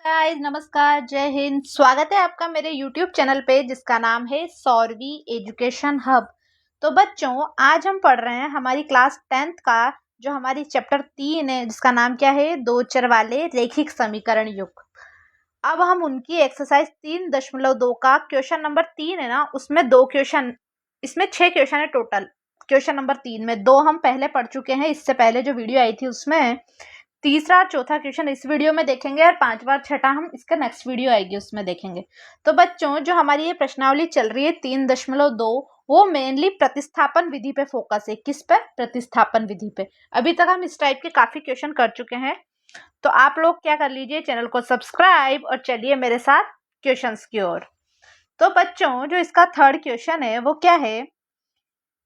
Guys, नमस्कार, जय हिंद। स्वागत है आपका मेरे YouTube चैनल पे जिसका नाम है सौरवी एजुकेशन हब। तो बच्चों, आज हम पढ़ रहे हैं हमारी क्लास 10th का जो हमारी चैप्टर 3 है जिसका नाम क्या है, दो चर वाले रैखिक समीकरण युग। अब हम उनकी एक्सरसाइज 3.2 का क्वेश्चन नंबर 3 है ना, उसमें 2 क्वेश्चन, इसमें 6 क्वेश्चन है टोटल। क्वेश्चन नंबर 3 में 2 हम पहले पढ़ चुके हैं, इससे पहले जो वीडियो आई थी उसमें। तीसरा और चौथा क्वेश्चन इस वीडियो में देखेंगे और पांचवा और छठा हम इसका नेक्स्ट वीडियो आएगी उसमें देखेंगे। तो बच्चों, जो हमारी ये प्रश्नावली चल रही है 3.2, वो मेनली प्रतिस्थापन विधि पे फोकस है। किस पे? प्रतिस्थापन विधि पे। अभी तक हम इस टाइप के काफी क्वेश्चन कर चुके हैं, तो आप लोग क्या कर लीजिए, चैनल को सब्सक्राइब और चलिए मेरे साथ क्वेश्चंस की ओर। तो बच्चों, जो इसका थर्ड क्वेश्चन है वो क्या है,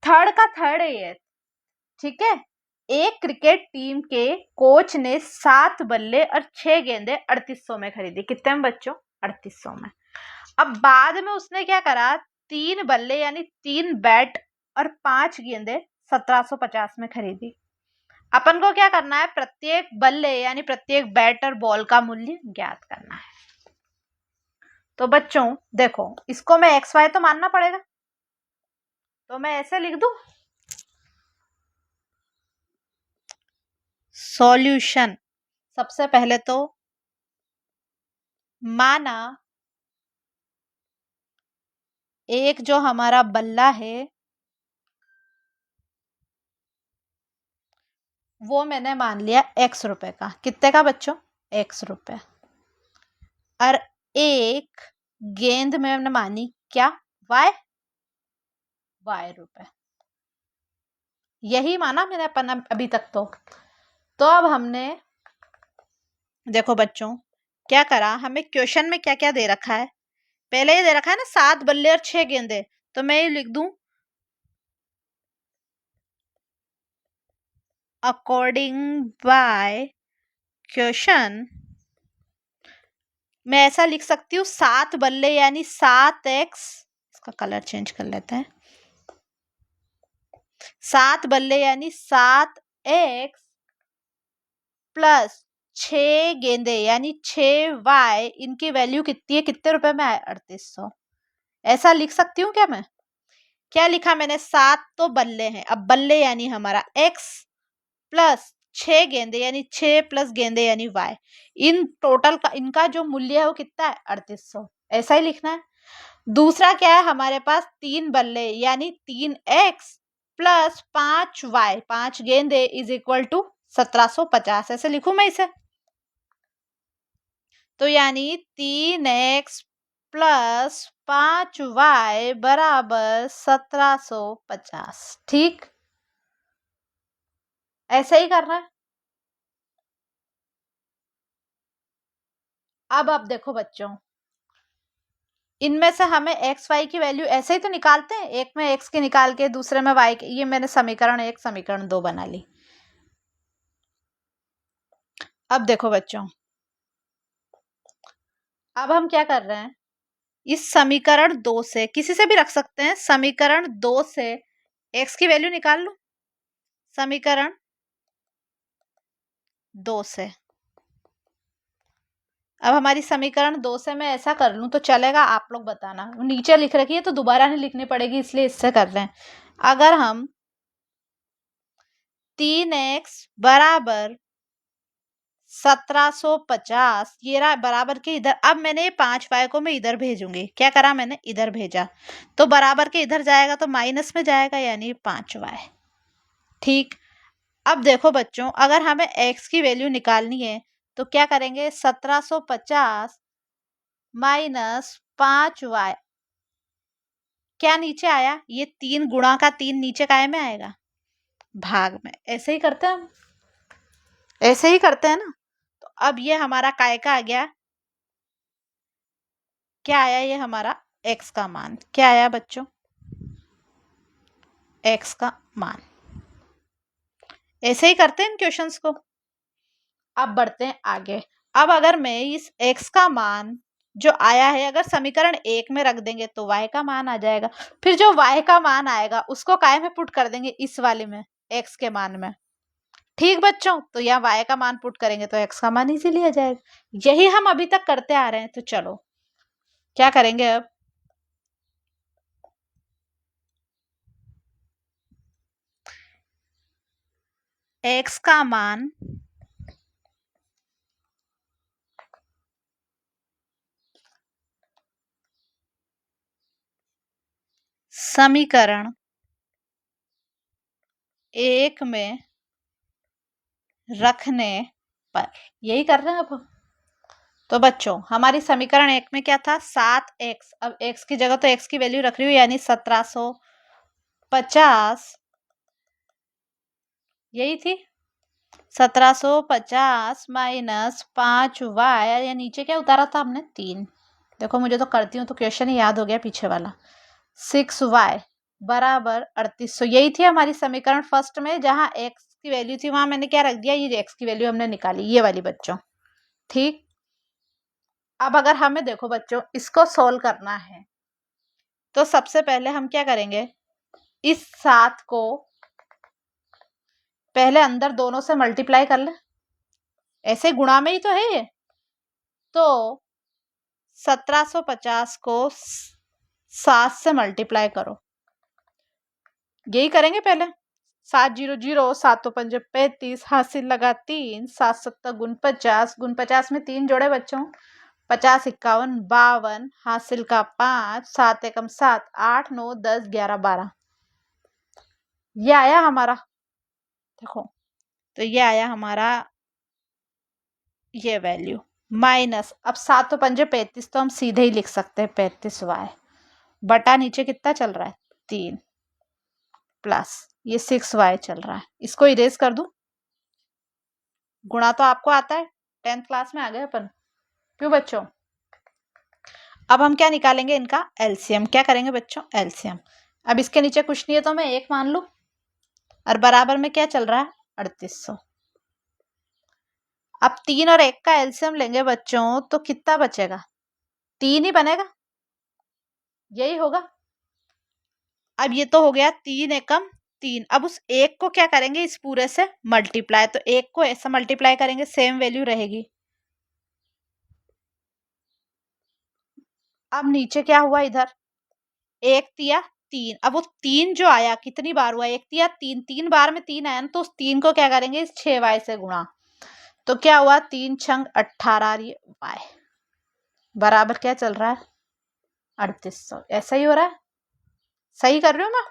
थर्ड का थर्ड है ये, ठीक है। एक क्रिकेट टीम के कोच ने 7 बल्ले और 6 गेंदें 3800 में खरीदी। कितने में बच्चों? 3800 में। अब बाद में उसने क्या करा, 3 बल्ले यानी 3 बैट और 5 गेंदें 1750 में खरीदी। अपन को क्या करना है, प्रत्येक बल्ले यानी प्रत्येक बैट और बॉल का मूल्य ज्ञात करना है। तो बच्चों देखो, इसको मैं एक्स वाई तो मानना पड़ेगा, तो मैं ऐसे लिख दूं, सॉल्यूशन। सबसे पहले तो माना एक जो हमारा बल्ला है वो मैंने मान लिया x रुपए का। कितने का बच्चों? x रुपए। और एक गेंद में मैंने मानी क्या, y रुपए। यही माना मैंने अपन अभी तक। तो अब हमने देखो बच्चों क्या करा, हमें क्वेश्चन में क्या क्या दे रखा है। पहले ये दे रखा है ना 7 बल्ले और 6 गेंदे, तो मैं ये लिख दूं अकॉर्डिंग बाय क्वेश्चन। मैं ऐसा लिख सकती हूँ 7 बल्ले यानी 7x, इसका कलर चेंज कर लेते हैं, 7 बल्ले यानी 7x प्लस 6 गेंदे यानी 6y, इनकी वैल्यू कितनी है, कितने रुपए में आए, 3800। ऐसा लिख सकती हूँ क्या मैं? क्या लिखा मैंने, 7 तो बल्ले हैं, अब बल्ले यानी हमारा x प्लस 6 गेंदे यानी 6 प्लस गेंदे यानी y, इन टोटल का इनका जो मूल्य है वो कितना है, 3800। ऐसा ही लिखना है। दूसरा क्या है हमारे पास, 3 बल्ले यानी 3x प्लस 5y, 5 गेंदे इज इक्वल टू 1750। ऐसे लिखूं मैं इसे? तो यानी 3x प्लस 5y बराबर 1750। ठीक, ऐसे ही करना है। अब देखो बच्चों, इनमें से हमें एक्स वाई की वैल्यू ऐसे ही तो निकालते हैं, एक में एक्स की निकाल के दूसरे में वाई की। ये मैंने समीकरण 1 समीकरण 2 बना ली। अब देखो बच्चों, अब हम क्या कर रहे हैं, इस समीकरण 2 से, किसी से भी रख सकते हैं, समीकरण 2 से एक्स की वैल्यू निकाल लो। समीकरण 2 से, अब हमारी समीकरण 2 से मैं ऐसा कर लूं तो चलेगा? आप लोग बताना। नीचे लिख रखी है तो दोबारा नहीं लिखनी पड़ेगी, इसलिए इससे कर रहे हैं। अगर हम 3x बराबर 1750, ये रहा बराबर के इधर। अब मैंने ये 5y को मैं इधर भेजूंगी। क्या करा मैंने, इधर भेजा, तो बराबर के इधर जाएगा तो माइनस में जाएगा यानी 5y। ठीक। अब देखो बच्चों, अगर हमें x की वैल्यू निकालनी है तो क्या करेंगे, 1750 माइनस 5y, क्या नीचे आया, ये 3 गुणा का 3 नीचे काय में आएगा, भाग में। ऐसे ही करते हैं हम, ऐसे ही करते हैं ना। तो अब ये हमारा काय का आ गया, क्या आया, ये हमारा x का मान। क्या आया बच्चों, x का मान। ऐसे ही करते हैं इन क्वेश्चंस को। अब बढ़ते हैं आगे। अब अगर मैं इस x का मान जो आया है, अगर समीकरण 1 में रख देंगे तो y का मान आ जाएगा। फिर जो y का मान आएगा उसको काय में पुट कर देंगे, इस वाले में, x के मान में। ठीक बच्चों, तो यहाँ y का मान पुट करेंगे तो x का मान इजीली आ जाएगा। यही हम अभी तक करते आ रहे हैं। तो चलो क्या करेंगे अब, x का मान समीकरण 1 में रखने पर, यही कर रहे हैं अब। तो बच्चों हमारी समीकरण 1 में क्या था, 7x। अब x की जगह तो x की वैल्यू रख रही हूँ, यानी 1750, यही थी 1750 माइनस 5y, या नीचे क्या उतारा था हमने, 3। देखो मुझे तो करती हूँ तो क्वेश्चन ही याद हो गया पीछे वाला। 6y बराबर 3800, यही थी हमारी समीकरण फर्स्ट में, जहां x की वैल्यू थी वहां मैंने क्या रख दिया, ये x की वैल्यू हमने निकाली, ये वाली बच्चों। ठीक, अब अगर हमें देखो बच्चों इसको सोल्व करना है, तो सबसे पहले हम क्या करेंगे, इस 7 को पहले अंदर दोनों से मल्टीप्लाई कर ले, ऐसे गुणा में ही तो है ये। तो 1750 को 7 से मल्टीप्लाई करो, यही करेंगे पहले। 700, 7 तो 5 35, हासिल लगा 3, 7 7 गुण 50, गुण 50 में 3 जोड़े बच्चों, 50 51 52, हासिल का 5, 7 एकम 7, 8 9 10 11 12, ये आया हमारा। देखो तो ये आया हमारा ये वैल्यू, माइनस, अब 7 तो 5 35, तो हम सीधे ही लिख सकते हैं 35y बटा नीचे कितना चल रहा है 3, प्लस ये 6y चल रहा है। इसको इरेज कर दूं, गुणा तो आपको आता है, 10th क्लास में आ गए अपन, क्यों बच्चों। अब हम क्या निकालेंगे, इनका एलसीएम। क्या करेंगे बच्चों, एलसीएम। अब इसके नीचे कुछ नहीं है तो मैं 1 मान लू, और बराबर में क्या चल रहा है 3800। अब 3 और 1 का एलसीएम लेंगे बच्चों तो कितना बचेगा, 3 ही बनेगा, यही होगा। अब ये तो हो गया 3 एकम 3। अब उस 1 को क्या करेंगे, इस पूरे से मल्टीप्लाई, तो 1 को ऐसा मल्टीप्लाई करेंगे, सेम वैल्यू रहेगी। अब नीचे क्या हुआ, इधर 1 तिया 3, अब वो 3 जो आया कितनी बार हुआ, 1 तिया 3, 3 बार में 3 आया ना, तो उस 3 को क्या करेंगे, इस 6y से गुणा, तो क्या हुआ 3 छंग 18 y बराबर क्या चल रहा है 3800। ऐसा ही हो रहा है, सही कर रही हूँ मैं।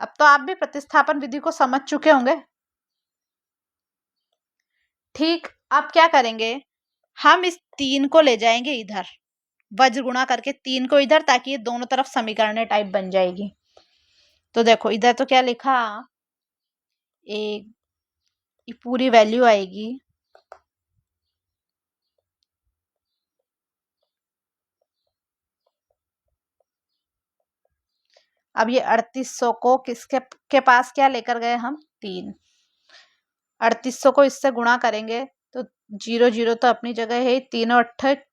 अब तो आप भी प्रतिस्थापन विधि को समझ चुके होंगे। ठीक, अब क्या करेंगे, हम इस 3 को ले जाएंगे इधर, वज्र गुणा करके 3 को इधर, ताकि ये दोनों तरफ समीकरण टाइप बन जाएगी। तो देखो इधर तो क्या लिखा, एक पूरी वैल्यू आएगी, अब ये 3800 को किसके के पास क्या लेकर गए हम, 3, 3800 को इससे गुणा करेंगे तो 0 0 तो अपनी जगह है, 3 और 8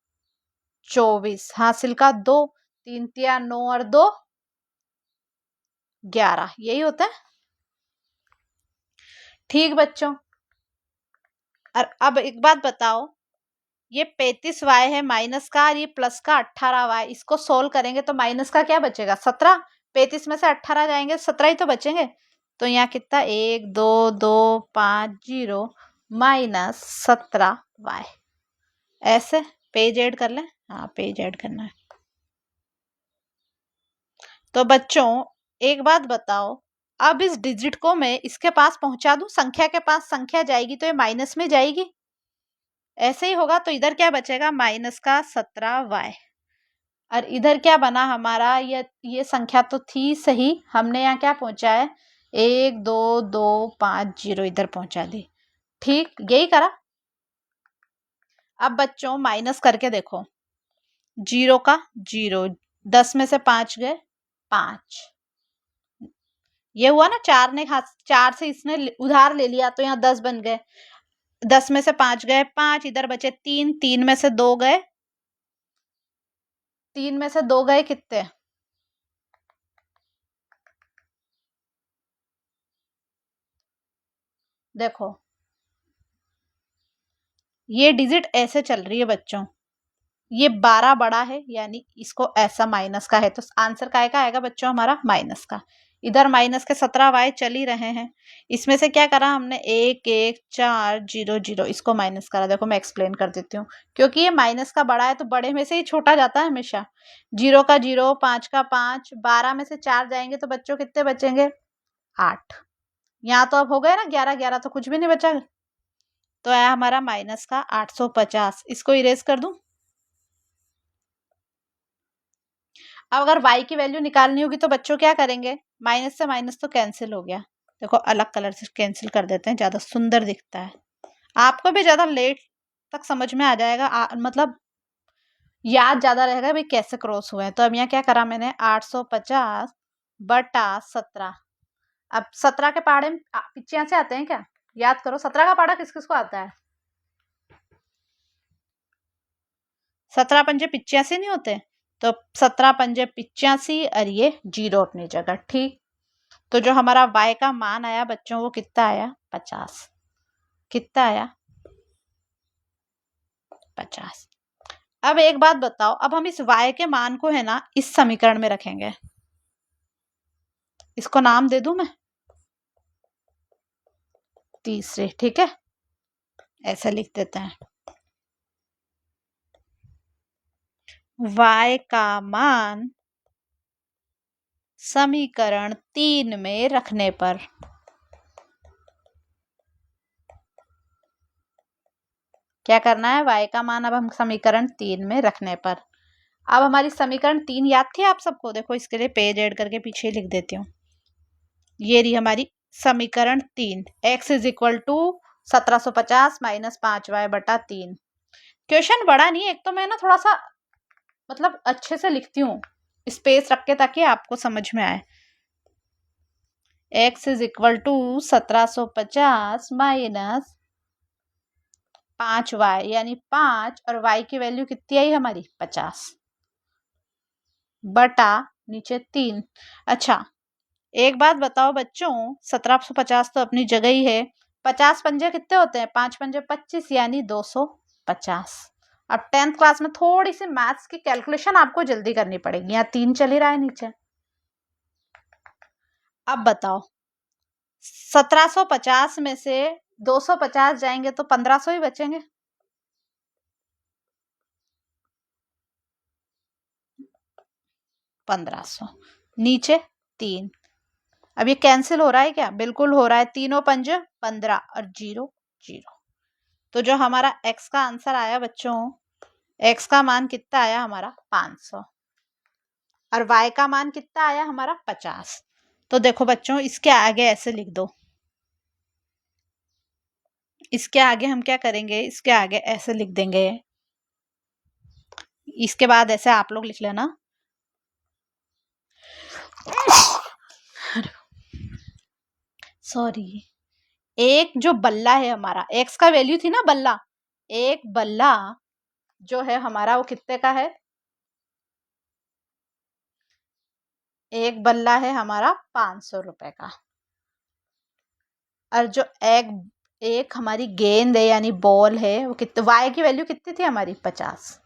24, हासिल का 2, 3 तिया 9 और 2 11, यही होता है। ठीक बच्चों, और अब एक बात बताओ, ये 35y है माइनस का, और ये प्लस का 18y, इसको सोल्व करेंगे तो माइनस का क्या बचेगा 17, 35 में से 18 जाएंगे 17 ही तो बचेंगे। तो यहाँ कितना 1 2 2 5 0 माइनस 17y, ऐसे पेज ऐड कर लें, हाँ पेज ऐड करना है। तो बच्चों एक बात बताओ, अब इस डिजिट को मैं इसके पास पहुंचा दूं, संख्या के पास संख्या जाएगी तो ये माइनस में जाएगी, ऐसे ही होगा। तो इधर क्या बचेगा, माइनस का 17y, और इधर क्या बना हमारा, ये संख्या तो थी सही, हमने यहाँ क्या पहुंचा है 1 2 2 5 0, इधर पहुंचा दी। ठीक, यही करा। अब बच्चों माइनस करके देखो, 0 का 0, 10 में से 5 गए 5, ये हुआ ना, 4 ने 4 से इसने उधार ले लिया तो यहाँ 10 बन गए, 10 में से 5 गए 5, इधर बचे 3, 3 में से 2 गए, 3 में से 2 गए कितने, देखो ये डिजिट ऐसे चल रही है बच्चों, ये 12 बड़ा है यानी इसको ऐसा माइनस का है, तो आंसर काय का आएगा बच्चों हमारा माइनस का। इधर माइनस के 17 वाई चल ही रहे हैं, इसमें से क्या करा हमने 1 1 4 0 0, इसको माइनस करा। देखो मैं एक्सप्लेन कर देती हूँ, क्योंकि ये माइनस का बड़ा है तो बड़े में से ही छोटा जाता है हमेशा। 0 का 0, 5 का 5, 12 में से 4 जाएंगे तो बच्चों कितने बचेंगे 8। यहाँ तो अब हो गए ना 11 11, तो कुछ भी नहीं बचा, तो आया हमारा माइनस का 850। इसको इरेज कर दूं। अब अगर y की वैल्यू निकालनी होगी तो बच्चों क्या करेंगे, माइनस से माइनस तो कैंसिल हो गया। देखो अलग कलर से कैंसिल कर देते हैं, ज्यादा सुंदर दिखता है, आपको भी ज्यादा लेट तक समझ में आ जाएगा, मतलब याद ज्यादा रहेगा भाई कैसे क्रॉस हुए हैं। तो अब यहाँ क्या करा मैंने, 850 बटा 17। अब 17 के पहाड़े पिछे से आते हैं क्या, याद करो 17 का पहाड़ा किस किस को आता है, 17 पंजे 85 नहीं होते, तो 17 पंजे 85 और ये 0 अपनी जगह। ठीक, तो जो हमारा y का मान आया बच्चों वो कितना आया 50। कितना आया 50। अब एक बात बताओ, अब हम इस y के मान को है ना इस समीकरण में रखेंगे, इसको नाम दे दूं मैं तीसरे, ठीक है ऐसा लिख देते हैं। y का मान समीकरण 3 में रखने पर, क्या करना है, y का मान अब हम समीकरण 3 में रखने पर। अब हमारी समीकरण 3 याद थी आप सबको, देखो इसके लिए पेज ऐड करके पीछे लिख देती हूँ। ये रही हमारी समीकरण 3, x is equal to 1750 minus 5y बटा 3। क्वेश्चन बड़ा नहीं, एक तो मैं ना थोड़ा सा मतलब अच्छे से लिखती हूँ स्पेस रख के ताकि आपको समझ में आए। x is equal to 1750 minus 5y यानी 5, और y की वैल्यू कितनी आई हमारी 50 बटा नीचे 3। अच्छा एक बात बताओ बच्चों, 1750 तो अपनी जगह ही है, 50 पंजे कितने होते हैं, 5 पंजे 25 यानी 250। अब 10th क्लास में थोड़ी सी मैथ्स की कैलकुलेशन आपको जल्दी करनी पड़ेगी, यहाँ 3 चल ही रहा है नीचे। अब बताओ 1750 में से 250 जाएंगे तो 1500 ही बचेंगे, 1500 नीचे 3। अब ये कैंसिल हो रहा है क्या, बिल्कुल हो रहा है, तीनों पंजे 15 और 0 0। तो जो हमारा x का आंसर आया बच्चों, x का मान कितना आया हमारा 500, और y का मान कितना आया हमारा 50। तो देखो बच्चों इसके आगे ऐसे लिख दो, इसके आगे हम क्या करेंगे, इसके आगे ऐसे लिख देंगे, इसके बाद ऐसे आप लोग लिख लेना। सॉरी, एक जो बल्ला है हमारा, x का वैल्यू थी ना बल्ला, एक बल्ला जो है हमारा वो कितने का है, एक बल्ला है हमारा 500 रुपए का। और जो एक हमारी गेंद है यानी बॉल है वो कितने, y की वैल्यू कितनी थी हमारी 50।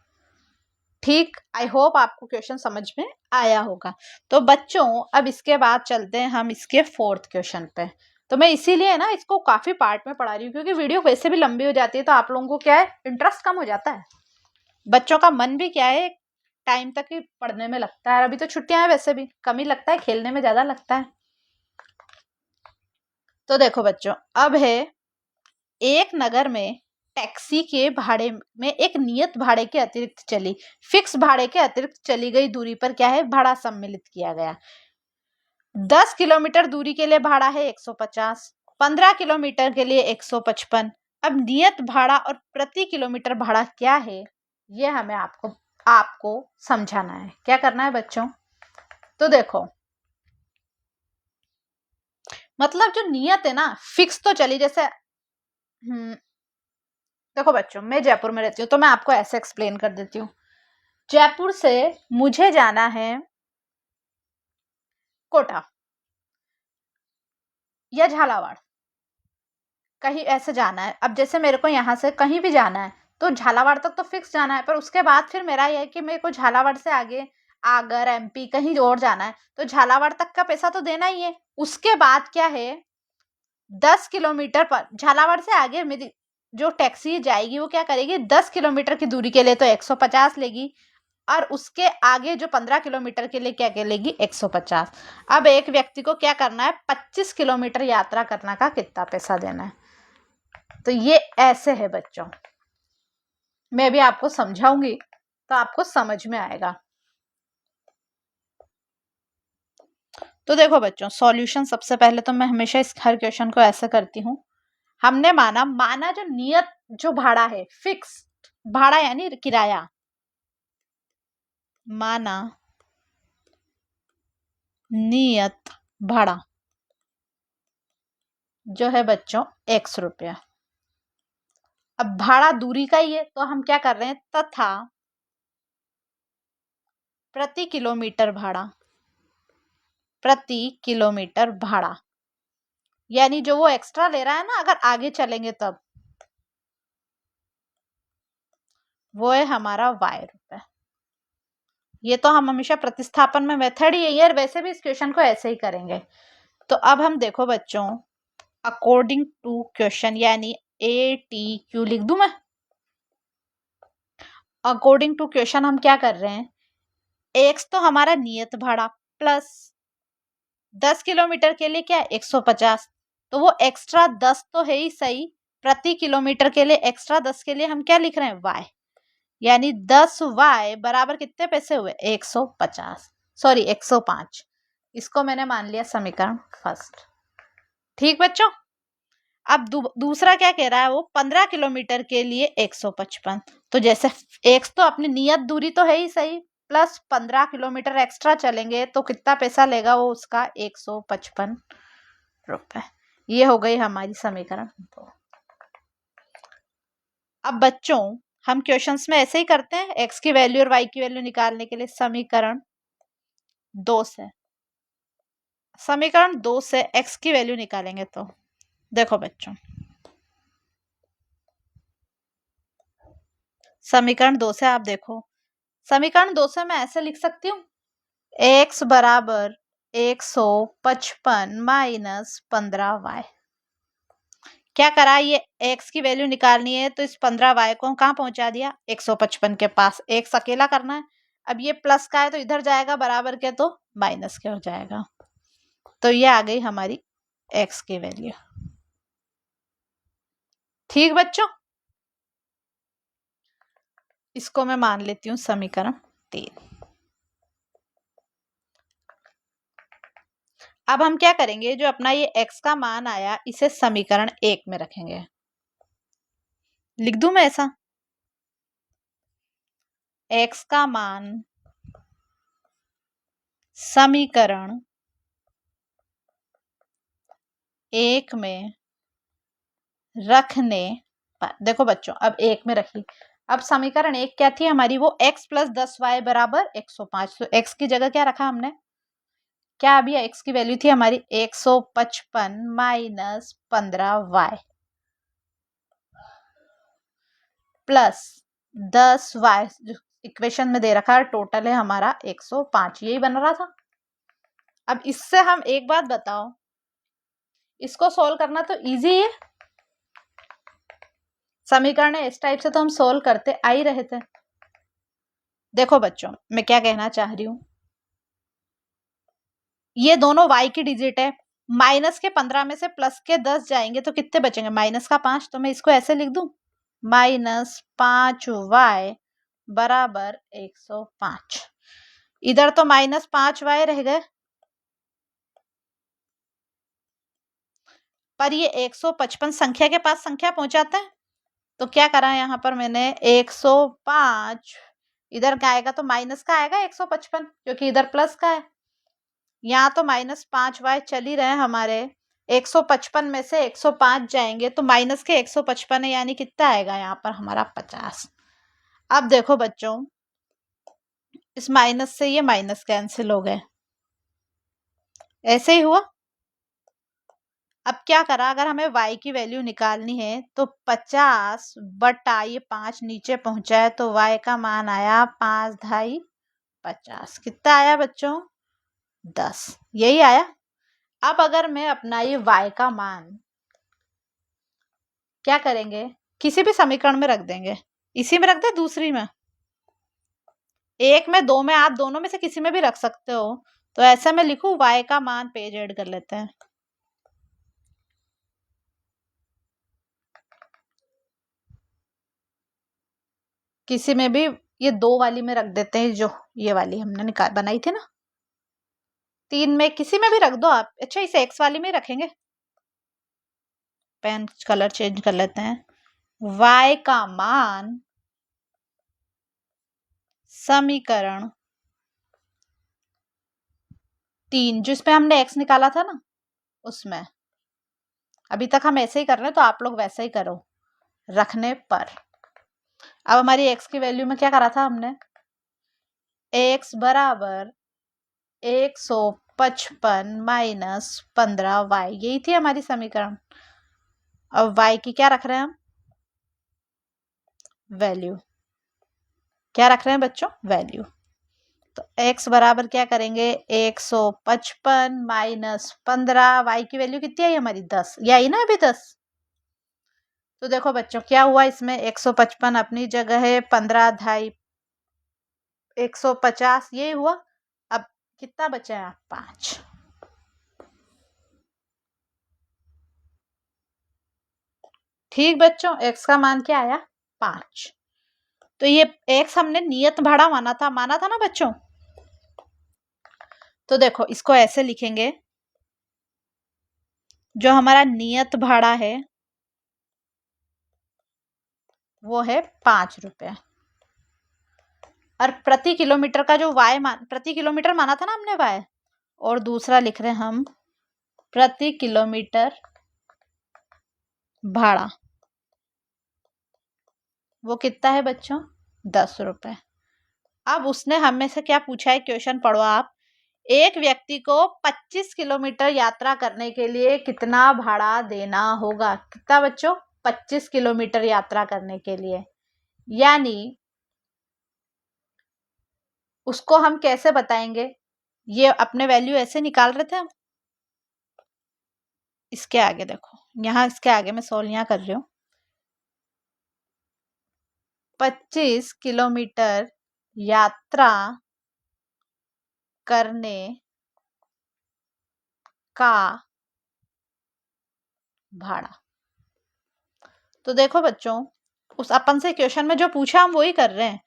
ठीक, आई होप आपको क्वेश्चन समझ में आया होगा। तो बच्चों अब इसके बाद चलते हैं हम इसके 4th क्वेश्चन पे। तो मैं इसीलिए ना इसको काफी पार्ट में पढ़ा रही हूँ, क्योंकि वीडियो वैसे भी लंबी हो जाती है तो आप लोगों को क्या है इंटरेस्ट कम हो जाता है, बच्चों का मन भी क्या है टाइम तक ही पढ़ने में लगता है। अभी तो छुट्टियां हैं वैसे भी कम ही लगता है, खेलने में ज्यादा लगता है। तो देखो बच्चों अब है, एक नगर में टैक्सी के भाड़े में एक नियत भाड़े के अतिरिक्त चली, फिक्स भाड़े के अतिरिक्त चली गई दूरी पर क्या है भाड़ा सम्मिलित किया गया। 10 किलोमीटर दूरी के लिए भाड़ा है 150, 15 किलोमीटर के लिए 155। अब नियत भाड़ा और प्रति किलोमीटर भाड़ा क्या है ये हमें आपको समझाना है। क्या करना है बच्चों, तो देखो मतलब जो नियत है ना फिक्स तो चली, जैसे देखो बच्चों मैं जयपुर में रहती हूँ तो मैं आपको ऐसे एक्सप्लेन कर देती हूँ। जयपुर से मुझे जाना है कोटा या झालावाड़, कहीं ऐसे जाना है। अब जैसे मेरे को यहाँ से कहीं भी जाना है तो झालावाड़ तक तो फिक्स जाना है, पर उसके बाद फिर मेरा ये है कि मेरे को झालावाड़ से आगे आगर एमपी कहीं और जाना है तो झालावाड़ तक का पैसा तो देना ही है। उसके बाद क्या है, 10 किलोमीटर पर झालावाड़ से आगे मेरी जो टैक्सी जाएगी वो क्या करेगी, 10 किलोमीटर की दूरी के लिए तो 150 लेगी, और उसके आगे जो 15 किलोमीटर के लिए क्या क्या लेगी, 150। अब एक व्यक्ति को क्या करना है, 25 किलोमीटर यात्रा करना का कितना पैसा देना है। तो ये ऐसे है बच्चों, मैं भी आपको समझाऊंगी तो आपको समझ में आएगा। तो देखो बच्चों, सॉल्यूशन सबसे पहले तो मैं हमेशा इस हर क्वेश्चन को ऐसे करती हूँ। हमने माना जो नियत जो भाड़ा है, फिक्स भाड़ा यानी किराया, माना नियत भाड़ा जो है बच्चों 100 रुपया। अब भाड़ा दूरी का ही है तो हम क्या कर रहे हैं, तथा प्रति किलोमीटर भाड़ा, प्रति किलोमीटर भाड़ा यानी जो वो एक्स्ट्रा ले रहा है ना अगर आगे चलेंगे तब, वो है हमारा y रुपए। ये तो हम हमेशा प्रतिस्थापन में मेथड ही है, वैसे भी इस क्वेश्चन को ऐसे ही करेंगे। तो अब हम देखो बच्चों, अकॉर्डिंग टू क्वेश्चन यानी ATQ लिख दूं मैं। अकॉर्डिंग टू क्वेश्चन हम क्या कर रहे हैं, x तो हमारा नियत भाड़ा प्लस 10 किलोमीटर के लिए क्या 150, तो वो एक्स्ट्रा 10 तो है ही सही, प्रति किलोमीटर के लिए एक्स्ट्रा 10 के लिए हम क्या लिख रहे हैं y, यानी 10y बराबर कितने पैसे हुए 150, सॉरी 105। इसको मैंने मान लिया समीकरण फर्स्ट। ठीक बच्चों, अब दूसरा क्या कह रहा है, वो 15 किलोमीटर के लिए 155। तो जैसे x तो अपनी नियत दूरी तो है ही सही, प्लस 15 किलोमीटर एक्स्ट्रा चलेंगे तो कितना पैसा लेगा वो, उसका 155 रुपए। ये हो गई हमारी समीकरण 2। अब बच्चों हम क्वेश्चंस में ऐसे ही करते हैं, x की वैल्यू और y की वैल्यू निकालने के लिए समीकरण 2 से, समीकरण 2 से x की वैल्यू निकालेंगे। तो देखो बच्चों, समीकरण 2 से आप देखो, समीकरण 2 से मैं ऐसे लिख सकती हूँ, x बराबर 155 माइनस 15y। क्या करा, ये x की वैल्यू निकालनी है तो इस 15y को कहाँ पहुंचा दिया 155 के पास, x अकेला करना है। अब ये प्लस का है तो इधर जाएगा, बराबर के तो माइनस के हो जाएगा। तो ये आ गई हमारी x की वैल्यू। ठीक बच्चों, इसको मैं मान लेती हूँ समीकरण 3। अब हम क्या करेंगे, जो अपना ये x का मान आया इसे समीकरण 1 में रखेंगे। लिख दूं मैं ऐसा, x का मान समीकरण 1 में रखने पर, देखो बच्चों अब 1 में रखी। अब समीकरण 1 क्या थी हमारी, वो x प्लस 10y बराबर 105। तो x की जगह क्या रखा हमने, क्या अभी x की वैल्यू थी हमारी 155 माइनस 15y प्लस 10y, जो इक्वेशन में दे रखा है टोटल है हमारा 105, यही बन रहा था। अब इससे हम एक बात बताओ, इसको सोल्व करना तो इजी है, समीकरण इस टाइप से तो हम सोल्व करते आ ही रहे थे। देखो बच्चों मैं क्या कहना चाह रही हूं, ये दोनों y की डिजिट है, माइनस के 15 में से प्लस के 10 जाएंगे तो कितने बचेंगे, माइनस का 5। तो मैं इसको ऐसे लिख दूं, माइनस 5y बराबर 105। इधर तो माइनस 5y रह गए, पर ये 155 संख्या के पास संख्या पहुंचाता है। तो क्या करा है यहाँ पर मैंने 105, इधर क्या आएगा तो माइनस का आएगा 155, क्योंकि इधर प्लस का है। यहाँ तो माइनस 5y चल ही रहे हमारे, 155 में से 105 जाएंगे तो माइनस के 155 है, यानी कितना आएगा यहाँ पर हमारा 50। अब देखो बच्चों, इस माइनस से ये माइनस कैंसिल हो गए, ऐसे ही हुआ। अब क्या करा, अगर हमें y की वैल्यू निकालनी है तो 50 बटा ये 5 नीचे पहुंचा है तो y का मान आया 5 ढाई 50। कितना आया बच्चों? 10। यही आया। अब अगर मैं अपना ये y का मान क्या करेंगे, किसी भी समीकरण में रख देंगे। इसी में रख दे, दूसरी में, एक में, दो में, आप दोनों में से किसी में भी रख सकते हो। तो ऐसा मैं लिखूं, y का मान, पेज ऐड कर लेते हैं। किसी में भी, ये 2 वाली में रख देते हैं, जो ये वाली हमने निकाल बनाई थी ना। 3 में, किसी में भी रख दो आप। अच्छा, इसे x वाली में रखेंगे। पेन कलर चेंज कर लेते हैं। y का मान समीकरण 3, जिसमें हमने x निकाला था ना, उसमें। अभी तक हम ऐसे ही कर रहे हैं तो आप लोग वैसे ही करो रखने पर। अब हमारी x की वैल्यू में क्या करा था हमने, x बराबर 155 माइनस 15y, यही थी हमारी समीकरण। अब y की क्या रख रहे हैं हम, वैल्यू। क्या रख रहे हैं बच्चों, वैल्यू। तो x बराबर क्या करेंगे, 155 माइनस 15, y की वैल्यू कितनी आई हमारी, 10। ये आई ना अभी 10। तो देखो बच्चों क्या हुआ, इसमें 155 अपनी जगह है, 15 ढाई 150, ये हुआ। अब कितना बचा है, 5। ठीक बच्चों, x का मान क्या आया, 5। तो ये x हमने नियत भाड़ा माना था ना बच्चों। तो देखो इसको ऐसे लिखेंगे, जो हमारा नियत भाड़ा है वो है 5 रुपए। और प्रति किलोमीटर का जो प्रति किलोमीटर माना था ना हमने y, और दूसरा लिख रहे हैं हम प्रति किलोमीटर भाड़ा, वो कितना है बच्चों, 10 रुपए। अब उसने हमें से क्या पूछा है, क्वेश्चन पढ़ो आप। एक व्यक्ति को 25 किलोमीटर यात्रा करने के लिए कितना भाड़ा देना होगा। कितना बच्चों, 25 किलोमीटर यात्रा करने के लिए। यानी उसको हम कैसे बताएंगे, ये अपने वैल्यू ऐसे निकाल रहे थे हम। इसके आगे देखो, यहाँ इसके आगे मैं सॉल्व यहाँ कर रही हूँ। 25 किलोमीटर यात्रा करने का भाड़ा। तो देखो बच्चों, उस अपन से क्वेश्चन में जो पूछा हम वही कर रहे हैं।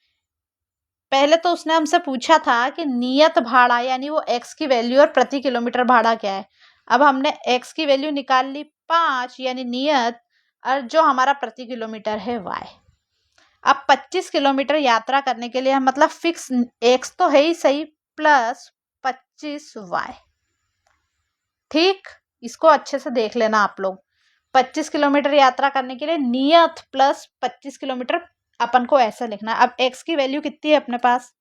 पहले तो उसने हमसे पूछा था कि नियत भाड़ा, यानी वो x की वैल्यू, और प्रति किलोमीटर भाड़ा क्या है। अब हमने x की वैल्यू निकाल ली 5, यानी नियत, और जो हमारा प्रति किलोमीटर है y। अब 25 किलोमीटर यात्रा करने के लिए हम, मतलब फिक्स x तो है ही सही, प्लस 25y। ठीक, इसको अच्छे से देख लेना आप लोग। 25 किलोमीटर यात्रा करने के लिए नियत प्लस 25 किलोमीटर, अपन को ऐसा लिखना है। अब x की वैल्यू कितनी है अपने पास,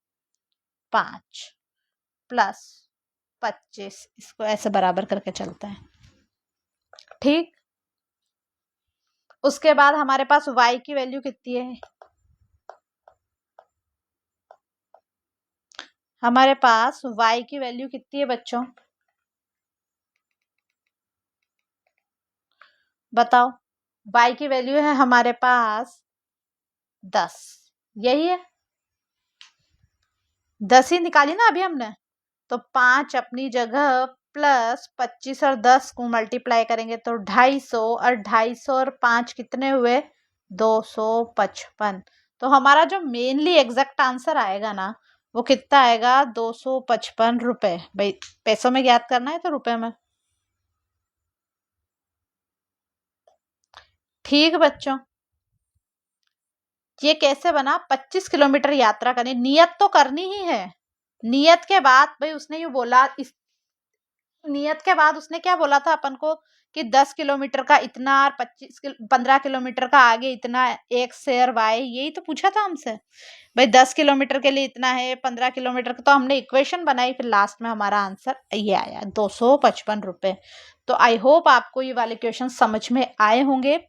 5 प्लस 25, इसको ऐसे बराबर करके चलता है। ठीक, उसके बाद हमारे पास y की वैल्यू कितनी है, हमारे पास y की वैल्यू कितनी है बच्चों, बताओ। y की वैल्यू है हमारे पास 10, यही है। 10 ही निकाली ना अभी हमने। तो 5 अपनी जगह, प्लस 25 और 10 को मल्टीप्लाई करेंगे तो 250, और 250 और 5 कितने हुए, 255। तो हमारा जो मेनली एग्जैक्ट आंसर आएगा ना, वो कितना आएगा, 255 रुपए। भाई पैसों में याद करना है तो रुपए में। ठीक बच्चों, ये कैसे बना, 25 किलोमीटर यात्रा करनी, नियत तो करनी ही है। नियत के बाद भाई उसने यूं बोला, इस नियत के बाद उसने क्या बोला था अपन को कि 10 किलोमीटर का इतना और 15 किलोमीटर का आगे इतना, एक्स शेयर वाई, यही तो पूछा था हमसे। भाई 10 किलोमीटर के लिए इतना है, 15 किलोमीटर का, तो हमने इक्वेशन बनाई, फिर लास्ट में हमारा आंसर ये आया 255 रुपये। तो आई होप आपको ये वाले क्वेश्चन समझ में आए होंगे।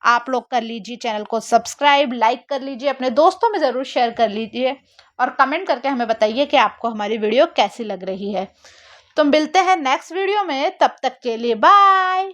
आप लोग कर लीजिए चैनल को सब्सक्राइब, लाइक कर लीजिए, अपने दोस्तों में ज़रूर शेयर कर लीजिए और कमेंट करके हमें बताइए कि आपको हमारी वीडियो कैसी लग रही है। तो मिलते हैं नेक्स्ट वीडियो में, तब तक के लिए बाय।